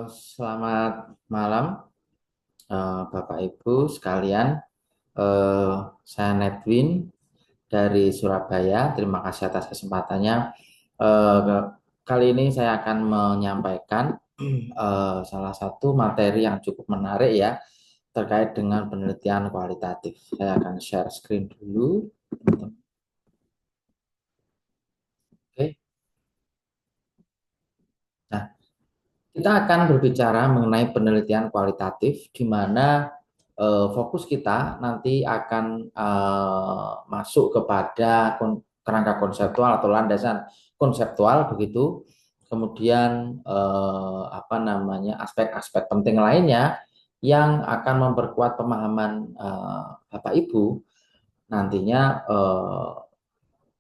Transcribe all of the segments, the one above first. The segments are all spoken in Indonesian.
Selamat malam, Bapak Ibu sekalian. Eh, saya Nedwin dari Surabaya. Terima kasih atas kesempatannya. Kali ini saya akan menyampaikan salah satu materi yang cukup menarik ya terkait dengan penelitian kualitatif. Saya akan share screen dulu. Oke. Nah, kita akan berbicara mengenai penelitian kualitatif, di mana fokus kita nanti akan masuk kepada kerangka konseptual atau landasan konseptual begitu. Kemudian apa namanya aspek-aspek penting lainnya yang akan memperkuat pemahaman Bapak Ibu nantinya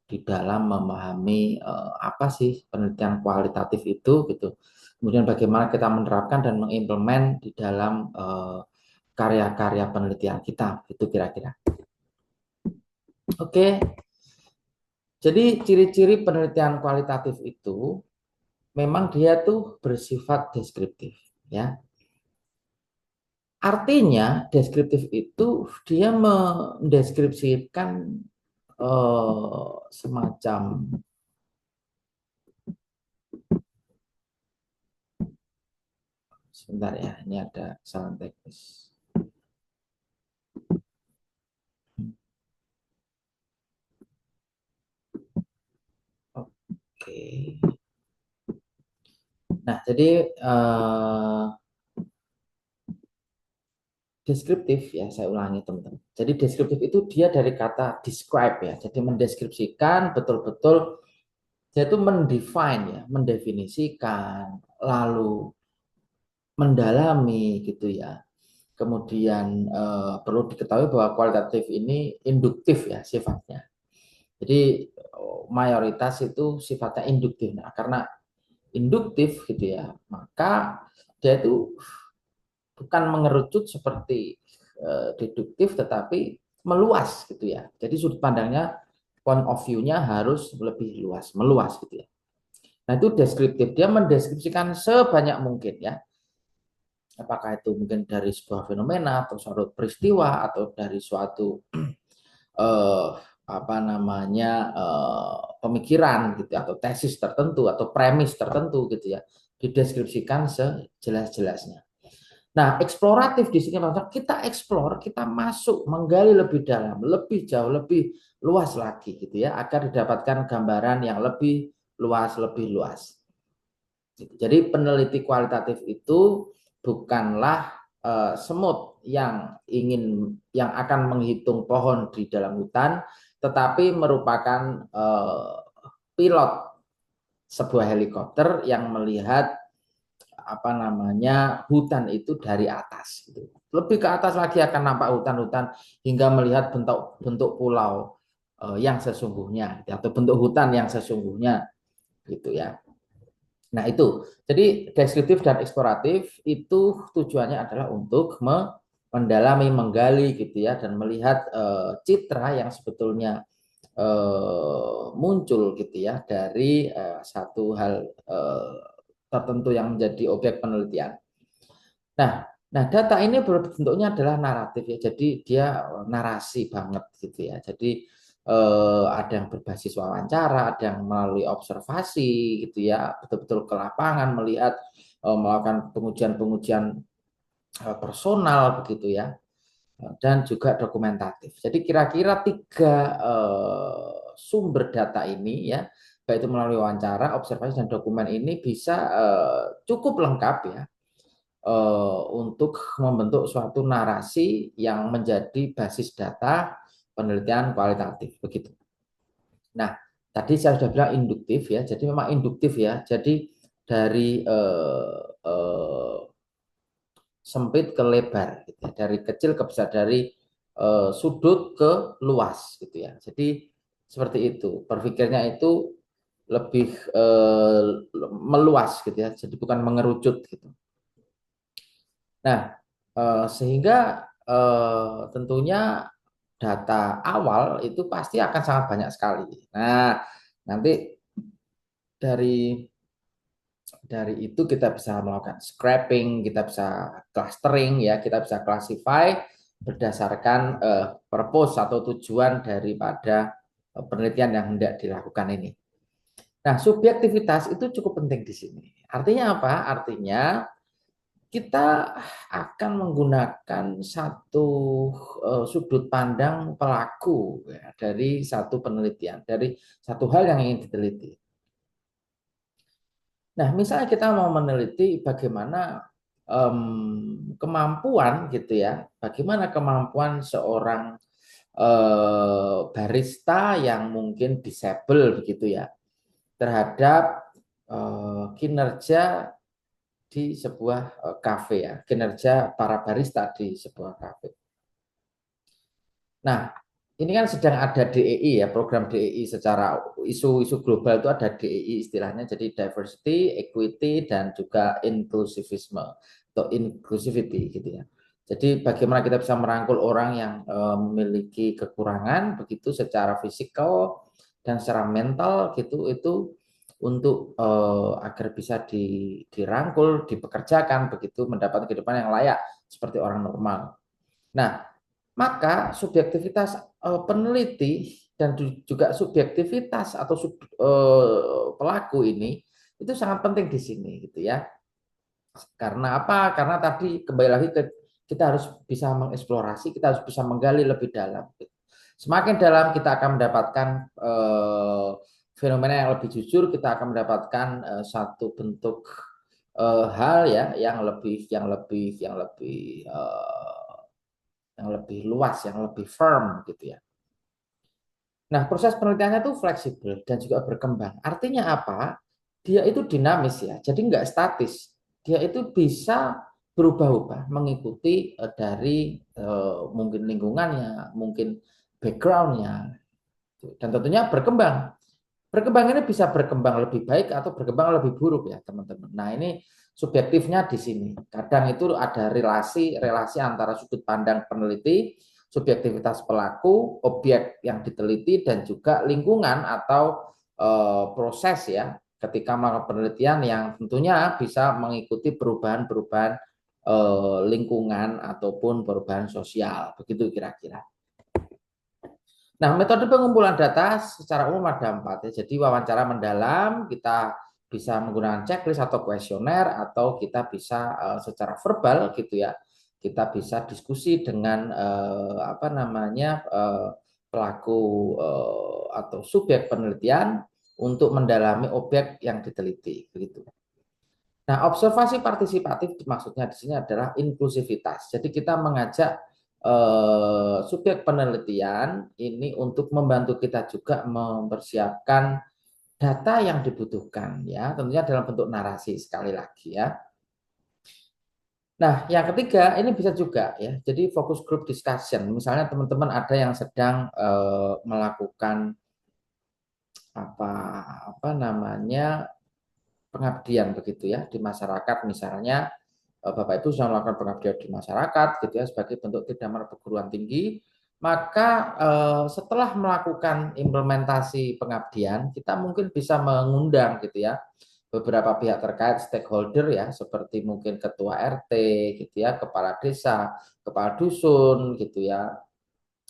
di dalam memahami apa sih penelitian kualitatif itu gitu. Kemudian bagaimana kita menerapkan dan mengimplement di dalam karya-karya penelitian kita itu kira-kira. Oke, jadi ciri-ciri penelitian kualitatif itu memang dia tuh bersifat deskriptif ya. Artinya deskriptif itu dia mendeskripsikan semacam. Sebentar ya, ini ada kesalahan teknis. Oke. Nah, jadi deskriptif ya, saya ulangi teman-teman. Jadi deskriptif itu dia dari kata describe ya. Jadi mendeskripsikan betul-betul dia itu mendefine ya, mendefinisikan, lalu mendalami gitu ya. Kemudian perlu diketahui bahwa kualitatif ini induktif ya sifatnya. Jadi mayoritas itu sifatnya induktif. Nah, karena induktif gitu ya, maka dia itu bukan mengerucut seperti deduktif tetapi meluas gitu ya. Jadi sudut pandangnya, point of view-nya harus lebih luas, meluas gitu ya. Nah, itu deskriptif, dia mendeskripsikan sebanyak mungkin ya. Apakah itu mungkin dari sebuah fenomena atau suatu peristiwa atau dari suatu eh, apa namanya pemikiran gitu ya, atau tesis tertentu atau premis tertentu gitu ya, dideskripsikan sejelas-jelasnya. Nah, eksploratif di sini maksudnya kita eksplor, kita masuk, menggali lebih dalam, lebih jauh, lebih luas lagi gitu ya, agar didapatkan gambaran yang lebih luas, lebih luas. Jadi peneliti kualitatif itu bukanlah semut yang akan menghitung pohon di dalam hutan, tetapi merupakan pilot sebuah helikopter yang melihat apa namanya hutan itu dari atas gitu. Lebih ke atas lagi akan nampak hutan-hutan hingga melihat bentuk-bentuk pulau yang sesungguhnya atau bentuk hutan yang sesungguhnya gitu ya. Nah, itu. Jadi deskriptif dan eksploratif itu tujuannya adalah untuk mendalami, menggali gitu ya dan melihat citra yang sebetulnya muncul gitu ya dari satu hal tertentu yang menjadi objek penelitian. Nah, nah data ini bentuknya adalah naratif ya. Jadi dia narasi banget gitu ya. Jadi ada yang berbasis wawancara, ada yang melalui observasi gitu ya, betul-betul ke lapangan melihat melakukan pengujian-pengujian personal begitu ya, dan juga dokumentatif. Jadi kira-kira tiga sumber data ini ya, baik itu melalui wawancara, observasi dan dokumen ini bisa cukup lengkap ya untuk membentuk suatu narasi yang menjadi basis data penelitian kualitatif begitu. Nah, tadi saya sudah bilang induktif ya, jadi memang induktif ya. Jadi dari sempit ke lebar, gitu ya. Dari kecil ke besar, dari sudut ke luas, gitu ya. Jadi seperti itu. Berpikirnya itu lebih meluas, gitu ya. Jadi bukan mengerucut, gitu. Nah, sehingga tentunya data awal itu pasti akan sangat banyak sekali. Nah, nanti dari Dari itu kita bisa melakukan scraping, kita bisa clustering ya, kita bisa classify berdasarkan purpose atau tujuan daripada penelitian yang hendak dilakukan ini. Nah, subjektivitas itu cukup penting di sini. Artinya apa? Artinya kita akan menggunakan satu sudut pandang pelaku ya, dari satu penelitian, dari satu hal yang ingin diteliti. Nah, misalnya kita mau meneliti bagaimana kemampuan gitu ya, bagaimana kemampuan seorang barista yang mungkin disable begitu ya, terhadap kinerja di sebuah kafe ya, kinerja para barista di sebuah kafe. Nah, ini kan sedang ada DEI ya, program DEI secara isu-isu global itu ada DEI istilahnya, jadi diversity, equity, dan juga inclusivisme atau inclusivity gitu ya. Jadi bagaimana kita bisa merangkul orang yang memiliki kekurangan begitu secara fisikal dan secara mental gitu itu untuk agar bisa dirangkul, dipekerjakan begitu mendapat kehidupan yang layak seperti orang normal. Nah, maka subjektivitas peneliti dan juga subjektivitas atau pelaku ini itu sangat penting di sini gitu ya. Karena apa? Karena tadi kembali lagi kita harus bisa mengeksplorasi, kita harus bisa menggali lebih dalam. Semakin dalam kita akan mendapatkan fenomena yang lebih jujur, kita akan mendapatkan satu bentuk hal ya yang lebih luas, yang lebih firm gitu ya. Nah, proses penelitiannya itu fleksibel dan juga berkembang. Artinya apa? Dia itu dinamis ya, jadi nggak statis. Dia itu bisa berubah-ubah mengikuti dari mungkin lingkungannya, mungkin backgroundnya, dan tentunya berkembang. Berkembang ini bisa berkembang lebih baik atau berkembang lebih buruk ya teman-teman. Nah ini subjektifnya di sini. Kadang itu ada relasi antara sudut pandang peneliti, subjektivitas pelaku, objek yang diteliti, dan juga lingkungan atau proses ya ketika melakukan penelitian yang tentunya bisa mengikuti perubahan-perubahan lingkungan ataupun perubahan sosial. Begitu kira-kira. Nah, metode pengumpulan data secara umum ada 4 ya. Jadi wawancara mendalam, kita bisa menggunakan checklist atau kuesioner, atau kita bisa secara verbal gitu ya. Kita bisa diskusi dengan apa namanya pelaku atau subjek penelitian untuk mendalami objek yang diteliti begitu. Nah, observasi partisipatif maksudnya di sini adalah inklusivitas. Jadi kita mengajak subjek penelitian ini untuk membantu kita juga mempersiapkan data yang dibutuhkan ya, tentunya dalam bentuk narasi sekali lagi ya. Nah, yang ketiga ini bisa juga ya. Jadi fokus group discussion. Misalnya teman-teman ada yang sedang melakukan apa apa namanya pengabdian begitu ya di masyarakat, misalnya Bapak Ibu sudah melakukan pengabdian di masyarakat gitu ya sebagai bentuk tidak perguruan tinggi, maka setelah melakukan implementasi pengabdian kita mungkin bisa mengundang gitu ya beberapa pihak terkait stakeholder ya seperti mungkin ketua RT gitu ya, kepala desa, kepala dusun gitu ya,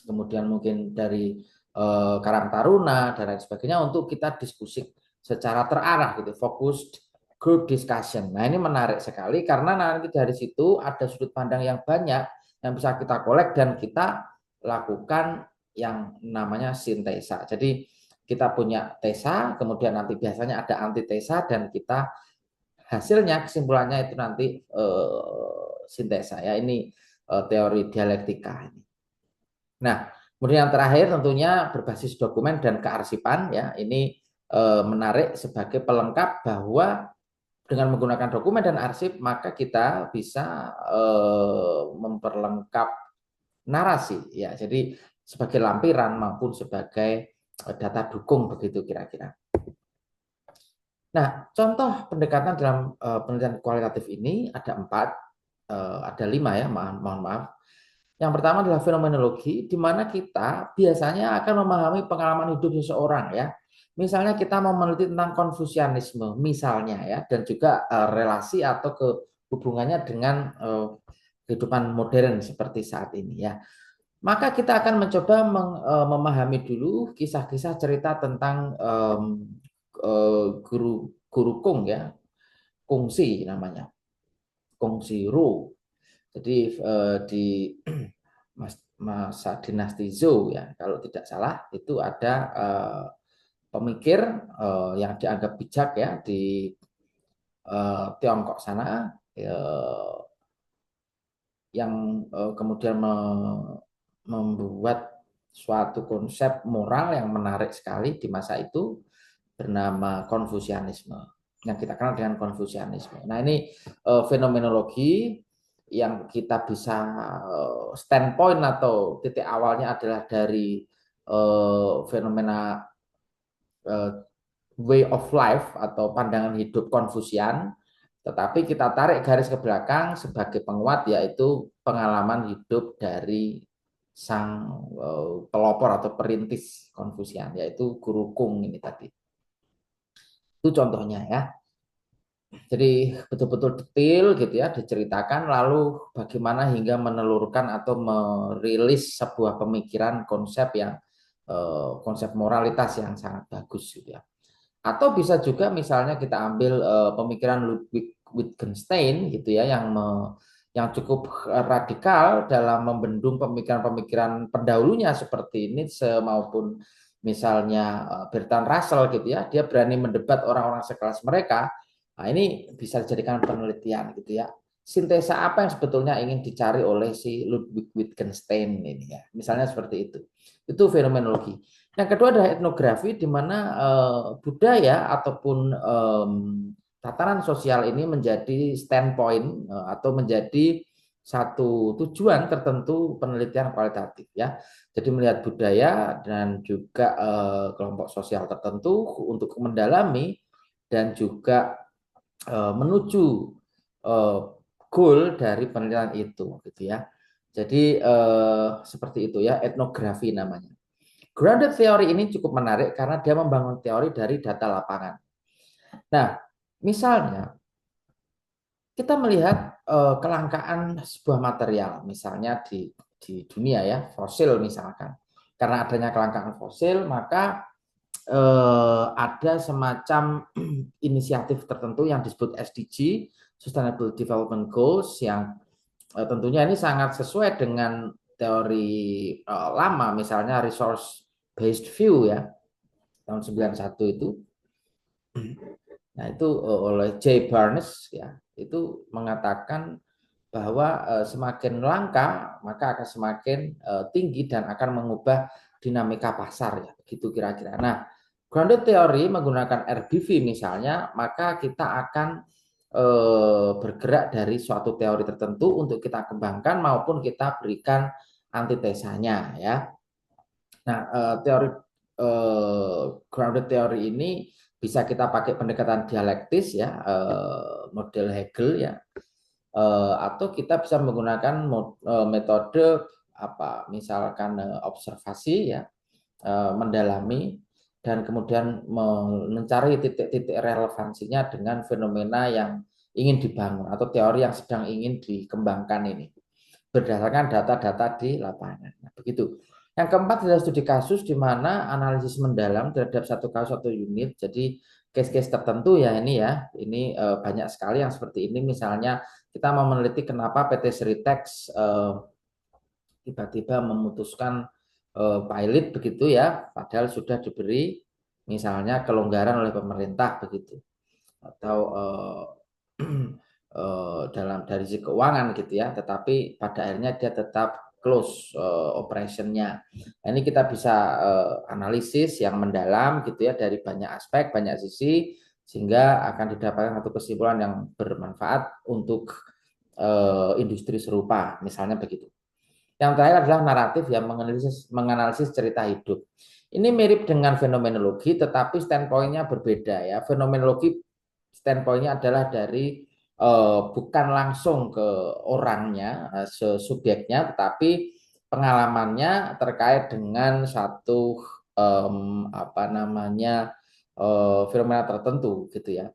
kemudian mungkin dari Karang Taruna dan lain sebagainya untuk kita diskusi secara terarah gitu, fokus group discussion. Nah, ini menarik sekali karena nanti dari situ ada sudut pandang yang banyak yang bisa kita kolek dan kita lakukan yang namanya sintesa. Jadi kita punya tesa, kemudian nanti biasanya ada antitesa dan kita hasilnya kesimpulannya itu nanti sintesa ya. Ini teori dialektika ini. Nah, kemudian yang terakhir tentunya berbasis dokumen dan kearsipan ya. Ini menarik sebagai pelengkap bahwa dengan menggunakan dokumen dan arsip maka kita bisa memperlengkap narasi ya. Jadi sebagai lampiran maupun sebagai data dukung begitu kira-kira. Nah, contoh pendekatan dalam penelitian kualitatif ini ada 4, ada 5 ya, mohon maaf. Yang pertama adalah fenomenologi, di mana kita biasanya akan memahami pengalaman hidup seseorang ya. Misalnya kita mau meneliti tentang Konfusianisme, misalnya ya, dan juga relasi atau hubungannya dengan kehidupan modern seperti saat ini ya. Maka kita akan mencoba memahami dulu kisah-kisah cerita tentang guru guru Kung ya, Kungsi namanya, Kungsi Ru. Jadi di masa dinasti Zhou ya, kalau tidak salah itu ada pemikir yang dianggap bijak ya di Tiongkok sana yang kemudian membuat suatu konsep moral yang menarik sekali di masa itu bernama Konfusianisme yang kita kenal dengan Konfusianisme. Nah ini fenomenologi yang kita bisa standpoint atau titik awalnya adalah dari fenomena way of life atau pandangan hidup Konfusian, tetapi kita tarik garis ke belakang sebagai penguat yaitu pengalaman hidup dari sang pelopor atau perintis Konfusian yaitu Guru Kung ini tadi. Itu contohnya ya. Jadi betul-betul detail gitu ya diceritakan lalu bagaimana hingga menelurkan atau merilis sebuah pemikiran konsep yang konsep moralitas yang sangat bagus gitu ya. Atau bisa juga misalnya kita ambil pemikiran Ludwig Wittgenstein gitu ya yang cukup radikal dalam membendung pemikiran-pemikiran pendahulunya seperti Nietzsche maupun misalnya Bertrand Russell gitu ya. Dia berani mendebat orang-orang sekelas mereka. Nah, ini bisa dijadikan penelitian gitu ya. Sintesa apa yang sebetulnya ingin dicari oleh si Ludwig Wittgenstein ini ya. Misalnya seperti itu. Itu fenomenologi. Yang kedua adalah etnografi, di mana budaya ataupun tatanan sosial ini menjadi standpoint atau menjadi satu tujuan tertentu penelitian kualitatif ya. Jadi melihat budaya dan juga kelompok sosial tertentu untuk mendalami dan juga menuju goal dari penelitian itu gitu ya. Jadi seperti itu ya, etnografi namanya. Grounded theory ini cukup menarik karena dia membangun teori dari data lapangan. Nah, misalnya kita melihat kelangkaan sebuah material, misalnya di dunia ya, fosil misalkan. Karena adanya kelangkaan fosil, maka ada semacam inisiatif tertentu yang disebut SDG, Sustainable Development Goals, yang tentunya ini sangat sesuai dengan teori lama, misalnya resource based view ya, tahun 91 itu. Nah, itu oleh J. Barnes ya, itu mengatakan bahwa semakin langka maka akan semakin tinggi dan akan mengubah dinamika pasar ya, begitu kira-kira. Nah, grounded theory menggunakan RBV misalnya, maka kita akan bergerak dari suatu teori tertentu untuk kita kembangkan maupun kita berikan antitesanya ya. Nah, teori grounded theory ini bisa kita pakai pendekatan dialektis ya, model Hegel ya, atau kita bisa menggunakan metode apa, misalkan observasi ya, mendalami dan kemudian mencari titik-titik relevansinya dengan fenomena yang ingin dibangun atau teori yang sedang ingin dikembangkan ini berdasarkan data-data di lapangan. Nah, begitu. Yang keempat adalah studi kasus di mana analisis mendalam terhadap satu kasus atau unit. Jadi case-case tertentu ya ini ya. Ini banyak sekali yang seperti ini. Misalnya kita mau meneliti kenapa PT Seritex tiba-tiba memutuskan pilot begitu ya, padahal sudah diberi misalnya kelonggaran oleh pemerintah begitu. Atau dalam dari sisi keuangan gitu ya, tetapi pada akhirnya dia tetap close operationnya. Nah, ini kita bisa analisis yang mendalam gitu ya dari banyak aspek, banyak sisi, sehingga akan didapatkan satu kesimpulan yang bermanfaat untuk industri serupa, misalnya begitu. Yang terakhir adalah naratif yang menganalisis cerita hidup. Ini mirip dengan fenomenologi, tetapi standpointnya berbeda ya. Fenomenologi standpointnya adalah dari bukan langsung ke orangnya, subjeknya, tetapi pengalamannya terkait dengan satu apa namanya fenomena tertentu gitu ya.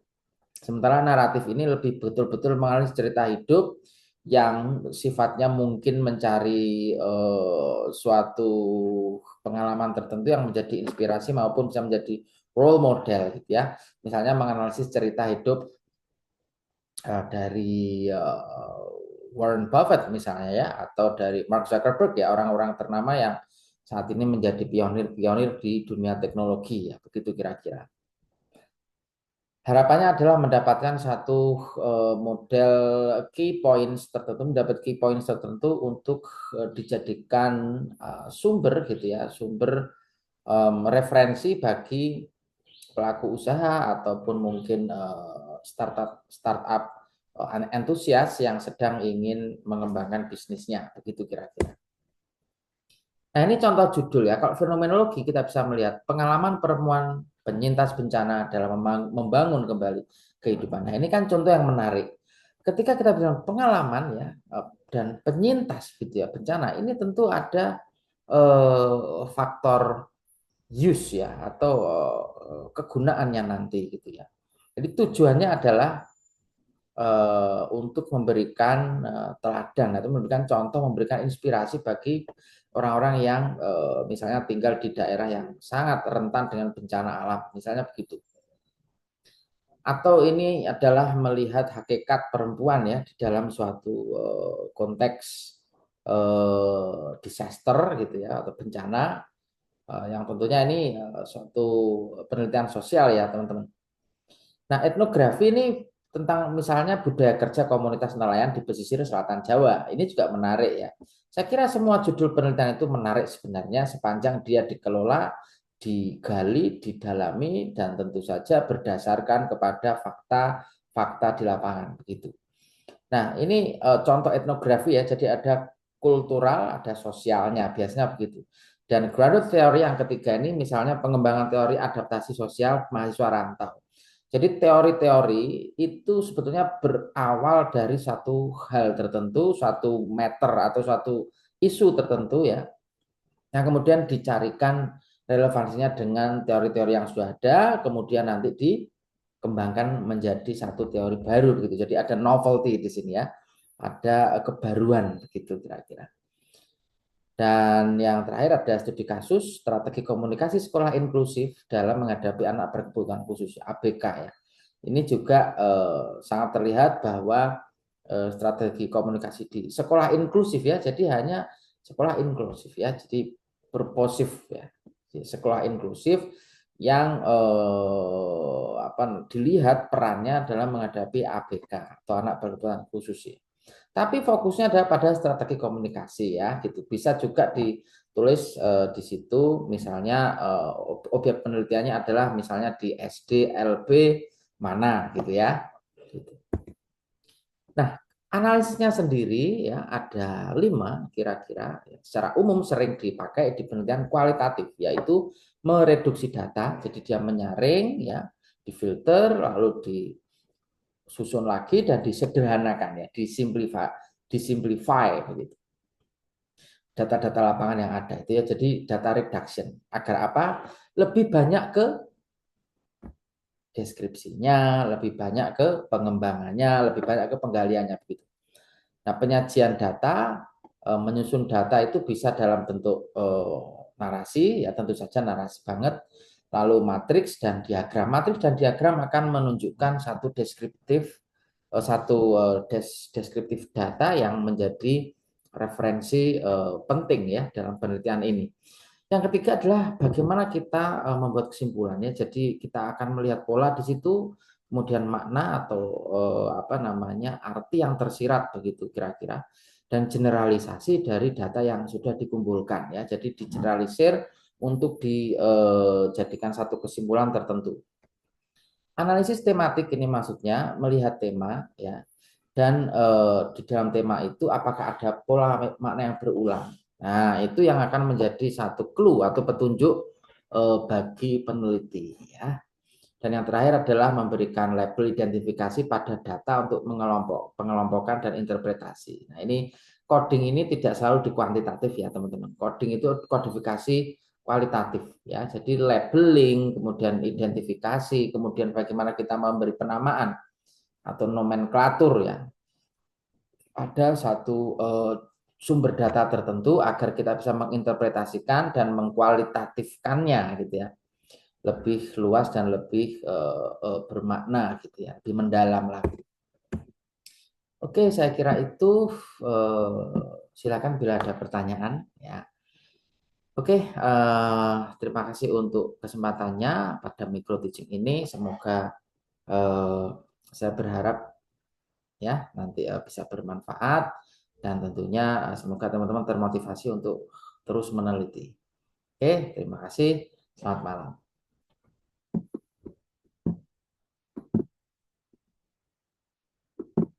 Sementara naratif ini lebih betul-betul mengalami cerita hidup yang sifatnya mungkin mencari suatu pengalaman tertentu yang menjadi inspirasi maupun bisa menjadi role model gitu ya. Misalnya menganalisis cerita hidup dari Warren Buffett misalnya ya, atau dari Mark Zuckerberg ya, orang-orang ternama yang saat ini menjadi pionir-pionir di dunia teknologi ya, begitu kira-kira. Harapannya adalah mendapatkan satu model key points tertentu, mendapat key points tertentu untuk dijadikan sumber gitu ya, sumber referensi bagi pelaku usaha ataupun mungkin startup antusias yang sedang ingin mengembangkan bisnisnya, begitu kira-kira. Nah, ini contoh judul ya. Kalau fenomenologi kita bisa melihat pengalaman perempuan penyintas bencana dalam membangun kembali kehidupan. Nah, ini kan contoh yang menarik. Ketika kita bilang pengalaman ya dan penyintas gitu ya bencana, ini tentu ada faktor use ya atau kegunaannya nanti gitu ya. Jadi tujuannya adalah untuk memberikan teladan atau memberikan contoh, memberikan inspirasi bagi orang-orang yang misalnya tinggal di daerah yang sangat rentan dengan bencana alam, misalnya begitu. Atau ini adalah melihat hakikat perempuan ya di dalam suatu konteks disaster gitu ya atau bencana yang tentunya ini suatu penelitian sosial ya teman-teman. Nah, etnografi ini tentang misalnya budaya kerja komunitas nelayan di pesisir selatan Jawa. Ini juga menarik ya. Saya kira semua judul penelitian itu menarik sebenarnya sepanjang dia dikelola, digali, didalami, dan tentu saja berdasarkan kepada fakta-fakta di lapangan. Begitu. Nah, ini contoh etnografi ya. Jadi ada kultural, ada sosialnya. Biasanya begitu. Dan graduate theory yang ketiga ini misalnya pengembangan teori adaptasi sosial mahasiswa rantau. Jadi teori-teori itu sebetulnya berawal dari satu hal tertentu, satu matter atau satu isu tertentu ya, yang kemudian dicarikan relevansinya dengan teori-teori yang sudah ada, kemudian nanti dikembangkan menjadi satu teori baru begitu. Jadi ada novelty di sini ya, ada kebaruan begitu kira-kira. Dan yang terakhir ada studi kasus strategi komunikasi sekolah inklusif dalam menghadapi anak berkebutuhan khusus ABK ya. Ini juga sangat terlihat bahwa strategi komunikasi di sekolah inklusif ya. Jadi hanya sekolah inklusif ya. Jadi purposif ya. Jadi, sekolah inklusif yang dilihat perannya dalam menghadapi ABK atau anak berkebutuhan khusus ya. Tapi fokusnya adalah pada strategi komunikasi ya, gitu. Bisa juga ditulis di situ, misalnya objek penelitiannya adalah misalnya di SD, LB mana, gitu ya. Gitu. Nah, analisisnya sendiri ya ada 5 kira-kira. Ya. Secara umum sering dipakai di penelitian kualitatif, yaitu mereduksi data, jadi dia menyaring ya, difilter, lalu susun lagi dan disederhanakan ya, disimplify begitu. Data-data lapangan yang ada itu ya, jadi data reduction agar apa? Lebih banyak ke deskripsinya, lebih banyak ke pengembangannya, lebih banyak ke penggaliannya begitu. Nah, penyajian data, menyusun data itu bisa dalam bentuk narasi ya, tentu saja narasi banget, lalu matriks dan diagram. Matriks dan diagram akan menunjukkan satu deskriptif data yang menjadi referensi penting ya dalam penelitian ini. Yang ketiga adalah bagaimana kita membuat kesimpulannya. Jadi kita akan melihat pola di situ, kemudian makna atau arti yang tersirat begitu kira-kira, dan generalisasi dari data yang sudah dikumpulkan ya. Jadi digeneralisir untuk dijadikan satu kesimpulan tertentu. Analisis tematik ini maksudnya melihat tema ya, dan di dalam tema itu apakah ada pola makna yang berulang. Nah, itu yang akan menjadi satu clue atau petunjuk bagi peneliti ya. Dan yang terakhir adalah memberikan label identifikasi pada data untuk pengelompokan dan interpretasi. Nah, ini coding ini tidak selalu di kuantitatif ya, teman-teman. Coding itu kodifikasi kualitatif ya. Jadi labeling, kemudian identifikasi, kemudian bagaimana kita memberi penamaan atau nomenklatur ya. Ada satu sumber data tertentu agar kita bisa menginterpretasikan dan mengkualitatifkannya gitu ya, lebih luas dan lebih bermakna gitu ya, lebih mendalam lagi. Oke, saya kira itu silakan bila ada pertanyaan ya. Oke, terima kasih untuk kesempatannya pada micro teaching ini. Semoga saya berharap ya nanti bisa bermanfaat dan tentunya semoga teman-teman termotivasi untuk terus meneliti. Oke, terima kasih. Selamat malam.